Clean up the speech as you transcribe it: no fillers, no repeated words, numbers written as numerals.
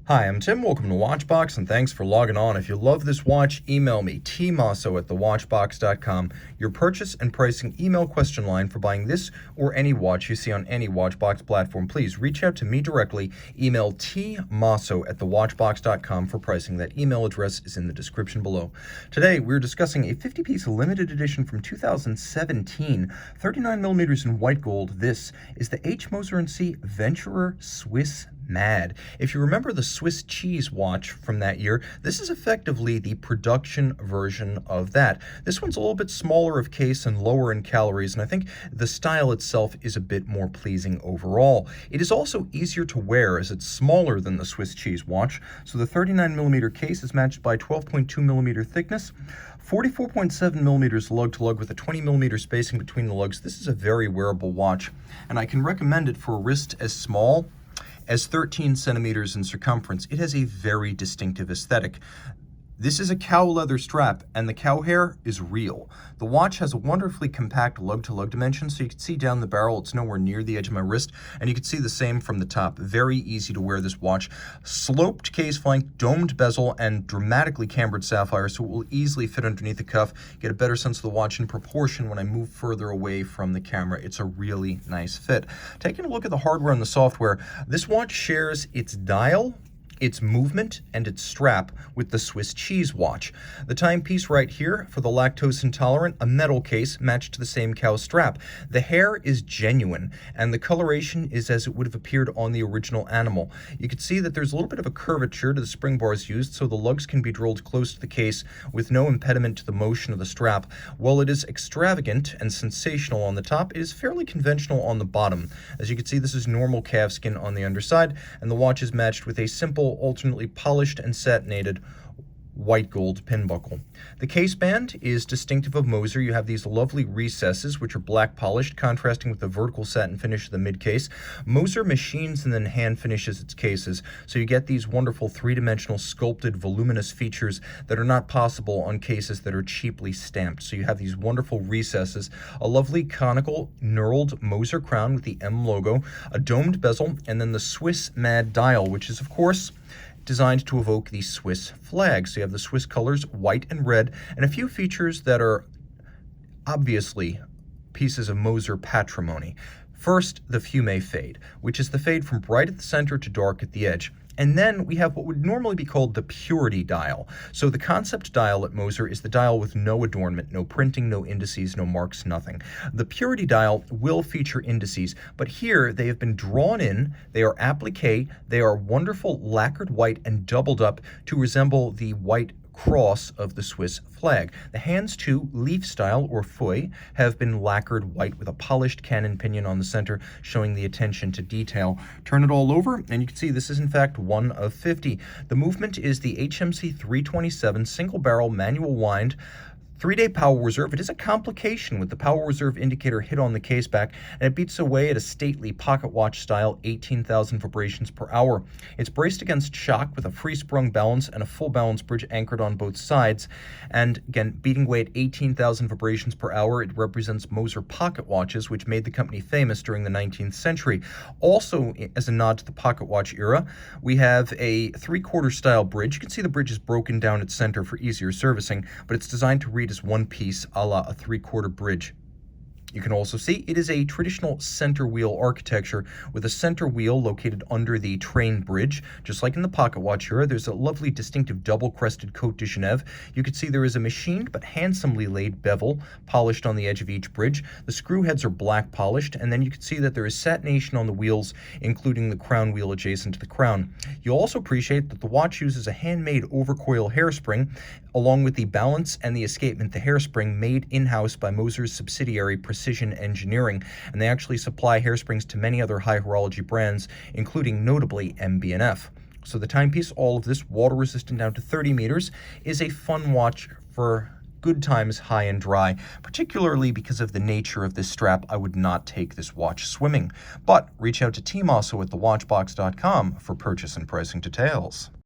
Hi, I'm Tim. Welcome to Watchbox, and thanks for logging on. If you love this watch, email me, tmosso@thewatchbox.com, your purchase and pricing email question line for buying this or any watch you see on any Watchbox platform. Please reach out to me directly. Email tmosso@thewatchbox.com for pricing. That email address is in the description below. Today, we're discussing a 50-piece limited edition from 2017, 39 millimeters in white gold. This is the Moser Cie Venturer Swiss Mad. If you remember the Swiss cheese watch from that year, this is effectively the production version of that. This one's a little bit smaller of case and lower in calories, and I think the style itself is a bit more pleasing overall. It is also easier to wear as it's smaller than the Swiss cheese watch, so the 39 millimeter case is matched by 12.2 millimeter thickness, 44.7 millimeters lug-to-lug with a 20 millimeter spacing between the lugs. This is a very wearable watch, and I can recommend it for a wrist as small as 13 centimeters in circumference. It has a very distinctive aesthetic. This is a cow leather strap, and the cow hair is real. The watch has a wonderfully compact lug-to-lug dimension, so you can see down the barrel, it's nowhere near the edge of my wrist, and you can see the same from the top. Very easy to wear this watch. Sloped case flank, domed bezel, and dramatically cambered sapphire, so it will easily fit underneath the cuff. Get a better sense of the watch in proportion when I move further away from the camera. It's a really nice fit. Taking a look at the hardware and the software, this watch shares its dial, its movement, and its strap with the Swiss cheese watch. The timepiece right here, for the lactose intolerant, a metal case matched to the same cow strap. The hair is genuine, and the coloration is as it would have appeared on the original animal. You can see that there's a little bit of a curvature to the spring bars used, so the lugs can be drilled close to the case with no impediment to the motion of the strap. While it is extravagant and sensational on the top, it is fairly conventional on the bottom. As you can see, this is normal calfskin on the underside, and the watch is matched with a simple, alternately polished and satinated white gold pin buckle. The case band is distinctive of Moser. You have these lovely recesses, which are black polished, contrasting with the vertical satin finish of the mid case. Moser machines and then hand finishes its cases, so you get these wonderful three-dimensional sculpted voluminous features that are not possible on cases that are cheaply stamped. So you have these wonderful recesses, a lovely conical knurled Moser crown with the M logo, a domed bezel, and then the Swiss Mad dial, which is of course designed to evoke the Swiss flag. So you have the Swiss colors, white and red, and a few features that are obviously pieces of Moser patrimony. First, the fume fade, which is the fade from bright at the center to dark at the edge. And then we have what would normally be called the purity dial. So the concept dial at Moser is the dial with no adornment, no printing, no indices, no marks, nothing. The purity dial will feature indices, but here they have been drawn in, they are applique, they are wonderful lacquered white and doubled up to resemble the white cross of the Swiss flag. The hands, too, leaf style or feuille, have been lacquered white with a polished cannon pinion on the center, showing the attention to detail. Turn it all over, and you can see this is in fact one of 50. The movement is the HMC 327 single barrel manual wind, 3-day power reserve. It is a complication with the power reserve indicator hit on the case back, and it beats away at a stately pocket watch style 18,000 vibrations per hour. It's braced against shock with a free-sprung balance and a full balance bridge anchored on both sides. And again, beating away at 18,000 vibrations per hour, it represents Moser pocket watches, which made the company famous during the 19th century. Also, as a nod to the pocket watch era, we have a 3/4 style bridge. You can see the bridge is broken down at center for easier servicing, but it's designed to read as one piece, a la a 3/4 bridge. You can also see it is a traditional center wheel architecture with a center wheel located under the train bridge. Just like in the pocket watch era, there's a lovely distinctive double-crested Côte de Genève. You can see there is a machined but handsomely laid bevel polished on the edge of each bridge. The screw heads are black polished, and then you can see that there is satination on the wheels, including the crown wheel adjacent to the crown. You'll also appreciate that the watch uses a handmade overcoil hairspring, along with the balance and the escapement, the hairspring made in-house by Moser's subsidiary Precision Engineering, and they actually supply hairsprings to many other high horology brands, including notably MB&F. So the timepiece, all of this water resistant down to 30 meters, is a fun watch for good times high and dry. Particularly because of the nature of this strap, I would not take this watch swimming. But reach out to Team Mosso at thewatchbox.com for purchase and pricing details.